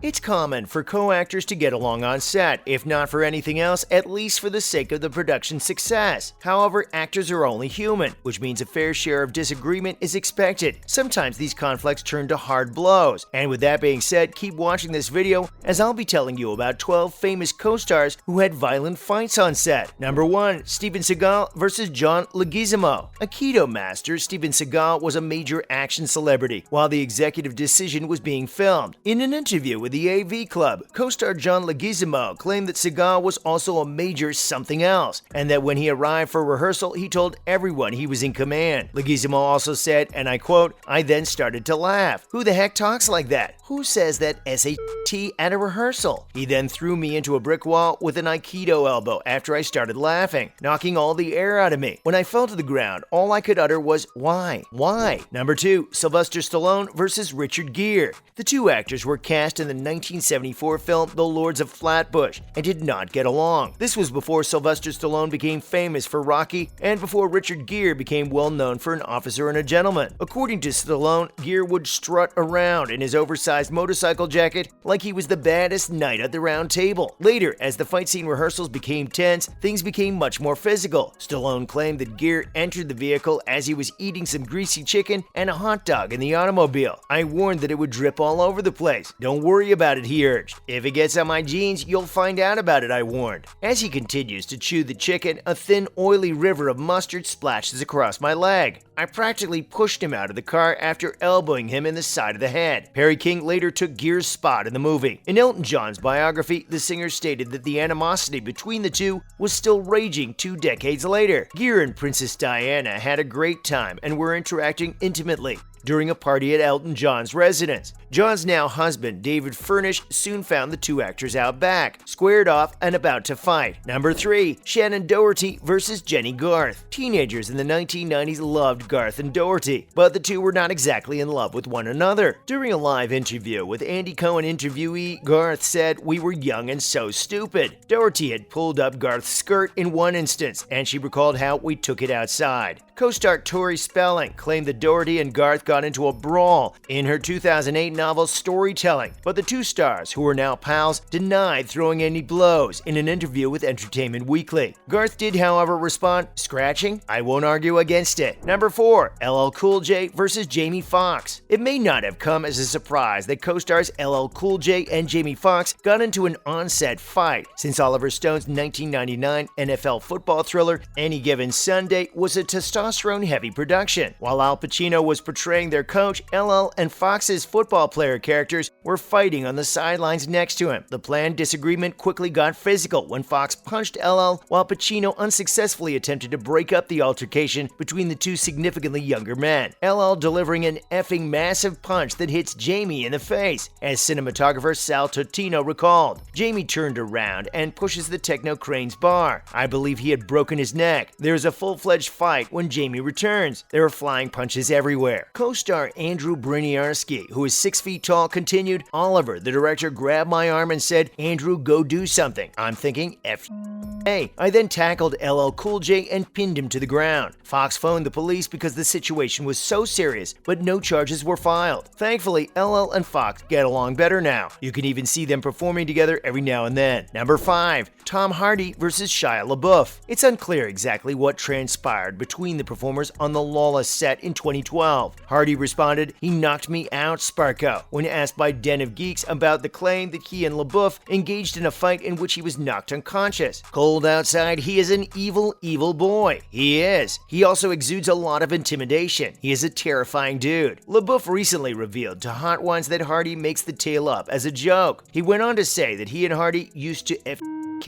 It's common for co-actors to get along on set, if not for anything else, at least for the sake of the production's success. However, actors are only human, which means a fair share of disagreement is expected. Sometimes these conflicts turn to hard blows. And with that being said, keep watching this video as I'll be telling you about 12 famous co-stars who had violent fights on set. Number 1. Steven Seagal versus John Leguizamo. Aikido master Steven Seagal was a major action celebrity while the executive decision was being filmed. In an interview with the AV Club, co-star John Leguizamo claimed that Seagal was also a major something else, and that when he arrived for rehearsal, he told everyone he was in command. Leguizamo also said, and I quote, "I then started to laugh. Who the heck talks like that? Who says that SAT at a rehearsal? He then threw me into a brick wall with an Aikido elbow after I started laughing, knocking all the air out of me. When I fell to the ground, all I could utter was, why? Why?" Number 2. Sylvester Stallone versus Richard Gere. The two actors were cast in the 1974 film The Lords of Flatbush and did not get along. This was before Sylvester Stallone became famous for Rocky and before Richard Gere became well known for An Officer and a Gentleman. According to Stallone, Gere would strut around in his oversized motorcycle jacket like he was the baddest knight at the round table. Later, as the fight scene rehearsals became tense, things became much more physical. Stallone claimed that Gere entered the vehicle as he was eating some greasy chicken and a hot dog in the automobile. "I warned that it would drip all over the place. Don't worry about it," he urged. "If it gets on my jeans, you'll find out about it," I warned. As he continues to chew the chicken, a thin, oily river of mustard splashes across my leg. I practically pushed him out of the car after elbowing him in the side of the head. Perry King later took Gere's spot in the movie. In Elton John's biography, the singer stated that the animosity between the two was still raging 2 decades later. Gere and Princess Diana had a great time and were interacting intimately during a party at Elton John's residence. John's now husband, David Furnish, soon found the two actors out back, squared off and about to fight. Number 3. Shannon Doherty versus Jenny Garth. Teenagers in the 1990s loved Garth and Doherty, but the two were not exactly in love with one another. During a live interview with Andy Cohen interviewee, Garth said, "We were young and so stupid." Doherty had pulled up Garth's skirt in one instance, and she recalled how "we took it outside." Co-star Tori Spelling claimed that Doherty and Garth got into a brawl in her 2008 novel Storytelling, but the two stars, who are now pals, denied throwing any blows in an interview with Entertainment Weekly. Garth did, however, respond, "Scratching? I won't argue against it." Number 4. LL Cool J versus Jamie Foxx. It may not have come as a surprise that co-stars LL Cool J and Jamie Foxx got into an on-set fight, since Oliver Stone's 1999 NFL football thriller Any Given Sunday was a testosterone-heavy production. While Al Pacino was portraying their coach, LL and Fox's football player characters were fighting on the sidelines next to him. The planned disagreement quickly got physical when Fox punched LL while Pacino unsuccessfully attempted to break up the altercation between the two significantly younger men, LL delivering an effing massive punch that hits Jamie in the face. As cinematographer Sal Totino recalled, Jamie turned around and pushes the Techno Crane's bar. I believe he had broken his neck. There's a full-fledged fight when Jamie returns. There are flying punches everywhere. Co-star Andrew Briniarski, who is 6 feet tall, continued, "Oliver, the director, grabbed my arm and said, 'Andrew, go do something.' I'm thinking, F Hey, I then tackled LL Cool J and pinned him to the ground. Fox phoned the police because the situation was so serious, but no charges were filed. Thankfully, LL and Fox get along better now. You can even see them performing together every now and then. Number 5. Tom Hardy versus Shia LaBeouf. It's unclear exactly what transpired between the performers on the Lawless set in 2012. Hardy responded, "He knocked me out, Sparko," when asked by Den of Geeks about the claim that he and LaBeouf engaged in a fight in which he was knocked unconscious. Cold outside, he is an evil, evil boy. He is. He also exudes a lot of intimidation. He is a terrifying dude. LaBeouf recently revealed to Hot Ones that Hardy makes the tale up as a joke. He went on to say that he and Hardy used to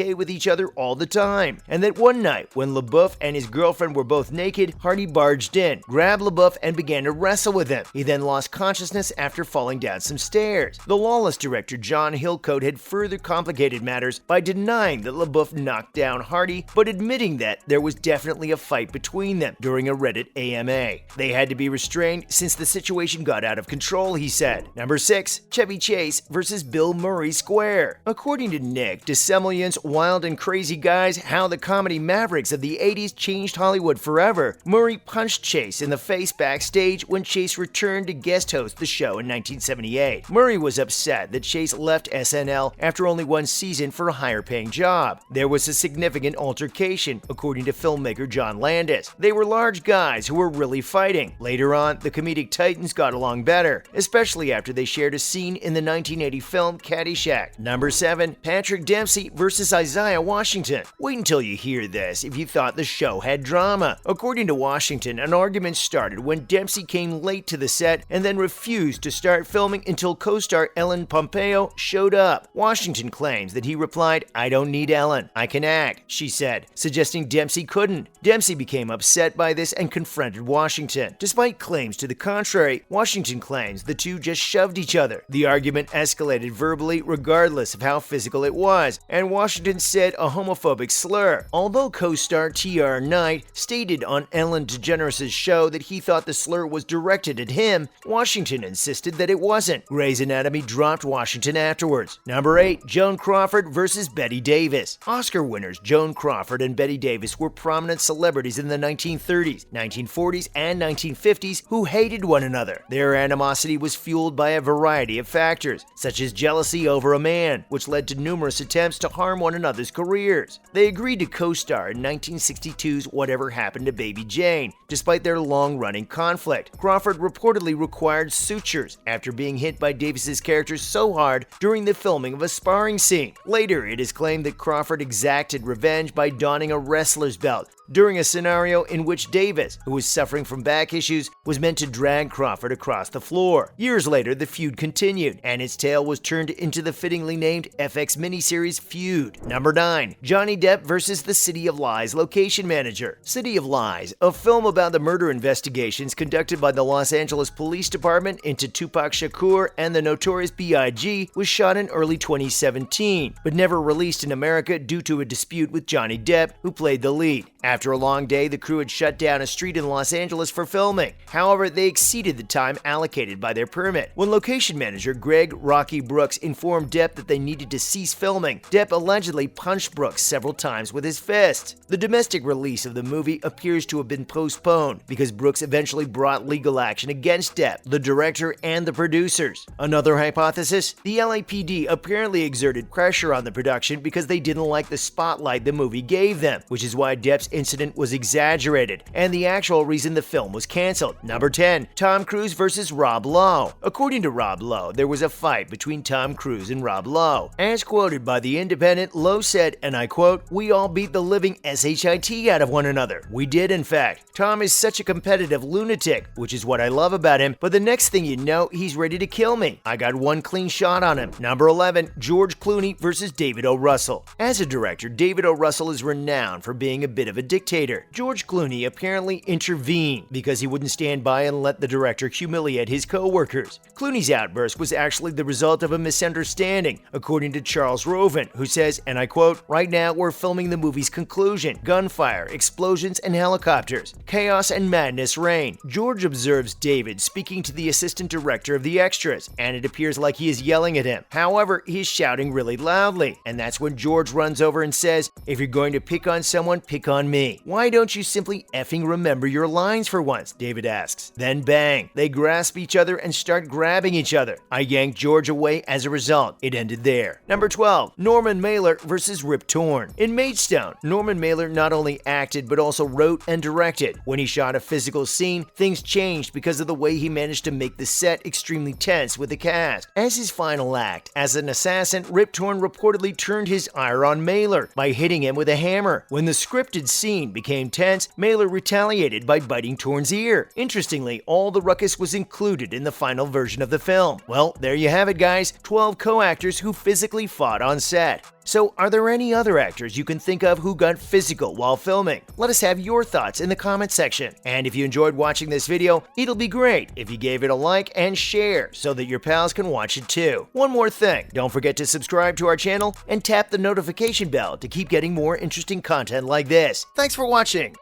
with each other all the time, and that one night when LaBeouf and his girlfriend were both naked, Hardy barged in, grabbed LaBeouf, and began to wrestle with him. He then lost consciousness after falling down some stairs. The Lawless director John Hillcoat had further complicated matters by denying that LaBeouf knocked down Hardy, but admitting that there was definitely a fight between them during a Reddit AMA. They had to be restrained since the situation got out of control, he said. Number 6. Chevy Chase versus Bill Murray Square. According to Nick DeSemelians, Wild and Crazy Guys: How the Comedy Mavericks of the 80s Changed Hollywood Forever, Murray punched Chase in the face backstage when Chase returned to guest host the show in 1978. Murray was upset that Chase left SNL after only one season for a higher-paying job. There was a significant altercation, according to filmmaker John Landis. They were large guys who were really fighting. Later on, the comedic titans got along better, especially after they shared a scene in the 1980 film Caddyshack. Number 7. Patrick Dempsey versus Isaiah Washington. Wait until you hear this if you thought the show had drama. According to Washington, an argument started when Dempsey came late to the set and then refused to start filming until co-star Ellen Pompeo showed up. Washington claims that he replied, "I don't need Ellen. I can act," she said, suggesting Dempsey couldn't. Dempsey became upset by this and confronted Washington. Despite claims to the contrary, Washington claims the two just shoved each other. The argument escalated verbally regardless of how physical it was, and Washington said a homophobic slur. Although co-star T.R. Knight stated on Ellen DeGeneres' show that he thought the slur was directed at him, Washington insisted that it wasn't. Grey's Anatomy dropped Washington afterwards. Number 8. Joan Crawford versus Bette Davis. Oscar winners Joan Crawford and Bette Davis were prominent celebrities in the 1930s, 1940s, and 1950s who hated one another. Their animosity was fueled by a variety of factors, such as jealousy over a man, which led to numerous attempts to harm one another's careers. They agreed to co-star in 1962's Whatever Happened to Baby Jane, despite their long-running conflict. Crawford reportedly required sutures after being hit by Davis's character so hard during the filming of a sparring scene. Later, it is claimed that Crawford exacted revenge by donning a wrestler's belt during a scenario in which Davis, who was suffering from back issues, was meant to drag Crawford across the floor. Years later, the feud continued, and its tale was turned into the fittingly named FX miniseries Feud. Number 9. Johnny Depp versus the City of Lies location manager. City of Lies, a film about the murder investigations conducted by the Los Angeles Police Department into Tupac Shakur and the Notorious B.I.G., was shot in early 2017, but never released in America due to a dispute with Johnny Depp, who played the lead. After a long day, the crew had shut down a street in Los Angeles for filming. However, they exceeded the time allocated by their permit. When location manager Greg "Rocky" Brooks informed Depp that they needed to cease filming, Depp allegedly punched Brooks several times with his fist. The domestic release of the movie appears to have been postponed because Brooks eventually brought legal action against Depp, the director, and the producers. Another hypothesis? The LAPD apparently exerted pressure on the production because they didn't like the spotlight the movie gave them, which is why Depp's incident was exaggerated, and the actual reason the film was canceled. Number 10. Tom Cruise versus Rob Lowe. According to Rob Lowe, there was a fight between Tom Cruise and Rob Lowe. As quoted by The Independent, Lowe said, and I quote, "We all beat the living shit out of one another." We did, in fact. Tom is such a competitive lunatic, which is what I love about him, but the next thing you know, he's ready to kill me. I got one clean shot on him. Number 11. George Clooney versus David O. Russell. As a director, David O. Russell is renowned for being a bit of a dictator. George Clooney apparently intervened because he wouldn't stand by and let the director humiliate his co-workers. Clooney's outburst was actually the result of a misunderstanding, according to Charles Roven, who says, and I quote, "Right now we're filming the movie's conclusion. Gunfire, explosions, and helicopters. Chaos and madness reign." George observes David speaking to the assistant director of the extras, and it appears like he is yelling at him. However, he's shouting really loudly, and that's when George runs over and says, "If you're going to pick on someone, pick on me. Why don't you simply effing remember your lines for once?" David asks. Then bang, they grasp each other and start grabbing each other. I yanked George away as a result. It ended there. Number 12. Norman Mailer versus Rip Torn. In Maidstone, Norman Mailer not only acted but also wrote and directed. When he shot a physical scene, things changed because of the way he managed to make the set extremely tense with the cast. As his final act, as an assassin, Rip Torn reportedly turned his ire on Mailer by hitting him with a hammer. When the scripted scene became tense, Mailer retaliated by biting Torn's ear. Interestingly, all the ruckus was included in the final version of the film. Well, there you have it, guys. 12 co-actors who physically fought on set. So, are there any other actors you can think of who got physical while filming? Let us have your thoughts in the comment section. And if you enjoyed watching this video, it'll be great if you gave it a like and share so that your pals can watch it too. One more thing, don't forget to subscribe to our channel and tap the notification bell to keep getting more interesting content like this. Thanks for watching!